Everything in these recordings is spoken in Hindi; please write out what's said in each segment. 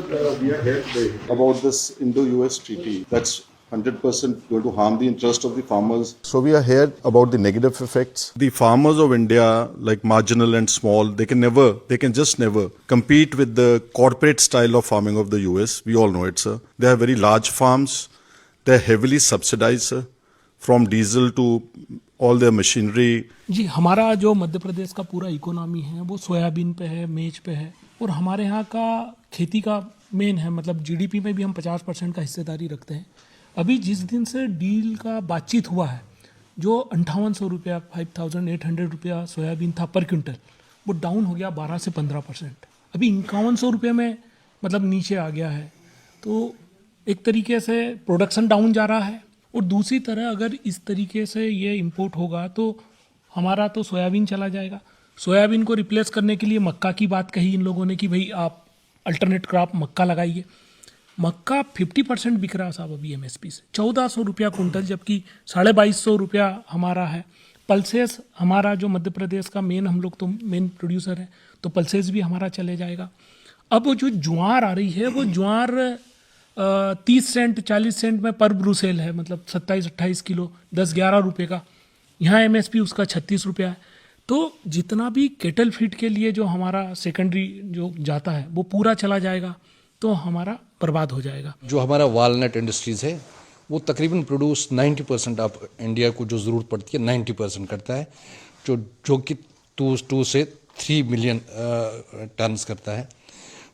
We are here today about this Indo-US treaty that's 100% going to harm the interest of the farmers. So we are here about the negative effects. The farmers of India, like marginal and small, they can just never compete with the corporate style of farming of the US. We all know it, sir. They have very large farms. They're heavily subsidized, sir, from diesel to all their machinery. जी, हमारा जो मध्य प्रदेश का पूरा इकोनॉमी है वो सोयाबीन पे है, मेज पे है, और हमारे यहाँ का खेती का मेन है, मतलब जीडीपी में भी हम 50% का हिस्सेदारी रखते हैं। अभी जिस दिन से डील का बातचीत हुआ है, जो 5800 रुपया 5800 रुपया सोयाबीन था पर क्विंटल, वो डाउन हो गया 12 से 15%। अभी 5100 रुपये में मतलब नीचे आ गया है। तो एक तरीके से प्रोडक्शन डाउन जा रहा है, और दूसरी तरह अगर इस तरीके से ये इंपोर्ट होगा तो हमारा तो सोयाबीन चला जाएगा। सोयाबीन को रिप्लेस करने के लिए मक्का की बात कही इन लोगों ने कि भाई आप अल्टरनेट क्रॉप मक्का लगाइए। मक्का 50% बिक रहा साहब अभी एमएसपी से, 1400 रुपया कुंटल, जबकि 2250 रुपया हमारा है। पल्सेस हमारा जो मध्य प्रदेश का हम लोग तो मेन प्रोड्यूसर है, तो पल्सेस भी हमारा चले जाएगा। अब वो जो ज्वार आ रही है, वो ज्वार 30 सेंट 40 सेंट में पर ब्रूसेल है, मतलब 27-28 किलो 10-11 रुपये का। यहाँ एमएसपी उसका 36 रुपया है। तो जितना भी केटल फीड के लिए जो हमारा सेकेंडरी जो जाता है वो पूरा चला जाएगा, तो हमारा बर्बाद हो जाएगा। जो हमारा वालनट इंडस्ट्रीज़ है वो तकरीबन प्रोड्यूस 90% ऑफ इंडिया को जो ज़रूरत पड़ती है 90% करता है, जो कि 2 से 3 मिलियन टन्स करता है।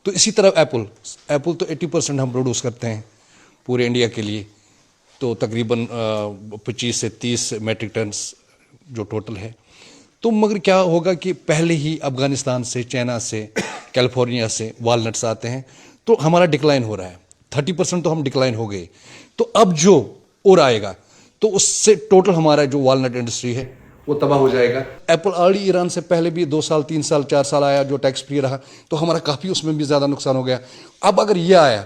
तो इसी तरह एप्पल तो 80% हम प्रोड्यूस करते हैं पूरे इंडिया के लिए, तो तकरीबन 25 से 30 मेट्रिक टन्स जो टोटल है। तो मगर क्या होगा कि पहले ही अफ़गानिस्तान से, चाइना से, कैलिफोर्निया से वालनट्स आते हैं, तो हमारा डिक्लाइन हो रहा है। 30% तो हम डिक्लाइन हो गए, तो अब जो और आएगा तो उससे टोटल हमारा जो वालनट इंडस्ट्री है वो तबाह हो जाएगा। एप्पल ऑलरेडी ईरान से पहले भी 2 साल 3 साल 4 साल आया, जो टैक्स फ्री रहा, तो हमारा काफ़ी उसमें भी ज़्यादा नुकसान हो गया। अब अगर ये आया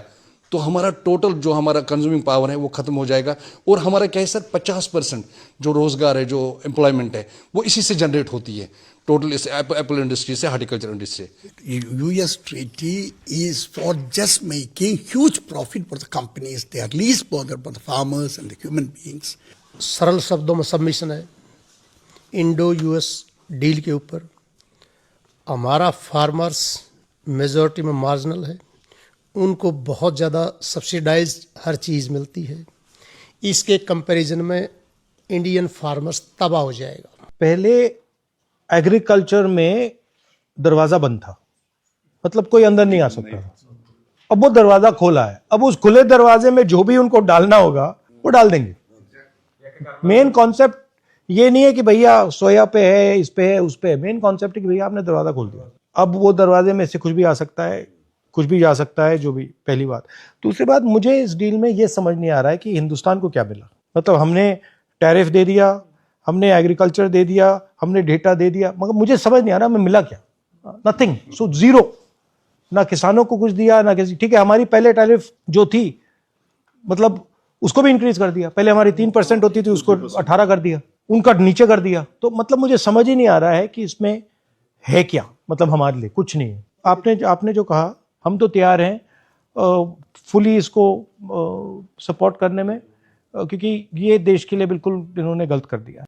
तो हमारा टोटल जो हमारा कंज्यूमिंग पावर है वो ख़त्म हो जाएगा, और हमारा क्या है सर, 50% जो रोज़गार है, जो एम्प्लॉयमेंट है, वो इसी से जनरेट होती है, टोटल इस एप्पल इंडस्ट्री से, हार्टिकल्चर इंडस्ट्री से। US treaty is for just making huge profit for the companies. They are least bothered about the farmers and the human beings. सरल शब्दों में सबमिशन है इंडो यूएस डील के ऊपर। हमारा फार्मर्स मेजॉरिटी में मार्जिनल है, उनको बहुत ज़्यादा सब्सिडाइज हर चीज़ मिलती है। इसके कंपैरिजन में इंडियन फार्मर्स तबाह हो जाएगा। पहले एग्रीकल्चर में दरवाज़ा बंद था, मतलब कोई अंदर नहीं आ सकता था। अब वो दरवाज़ा खोला है, अब उस खुले दरवाजे में जो भी उनको डालना होगा वो डाल देंगे। मेन कॉन्सेप्ट ये नहीं है कि भैया सोया पे है, इस पे है, उस पे है। मेन कॉन्सेप्ट है कि भैया आपने दरवाज़ा खोल दिया, अब वो दरवाजे में से कुछ भी आ सकता है, कुछ भी जा सकता है, जो भी। पहली बात। दूसरी बात, मुझे इस डील में ये समझ नहीं आ रहा है कि हिंदुस्तान को क्या मिला। मतलब हमने टैरिफ दे दिया, हमने एग्रीकल्चर दे दिया, हमने डेटा दे दिया, मगर मुझे समझ नहीं आ रहा हमें मिला क्या। Nothing, so zero. ना किसानों को कुछ दिया, ना किसी। ठीक है, हमारी पहले टैरिफ जो थी, मतलब उसको भी इंक्रीज कर दिया। पहले हमारी 3% होती थी, उसको 18 कर दिया, उनका नीचे कर दिया। तो मतलब मुझे समझ ही नहीं आ रहा है कि इसमें है क्या, मतलब हमारे लिए कुछ नहीं है। आपने जो कहा, हम तो तैयार हैं फुली इसको सपोर्ट करने में, क्योंकि ये देश के लिए बिल्कुल इन्होंने गलत कर दिया।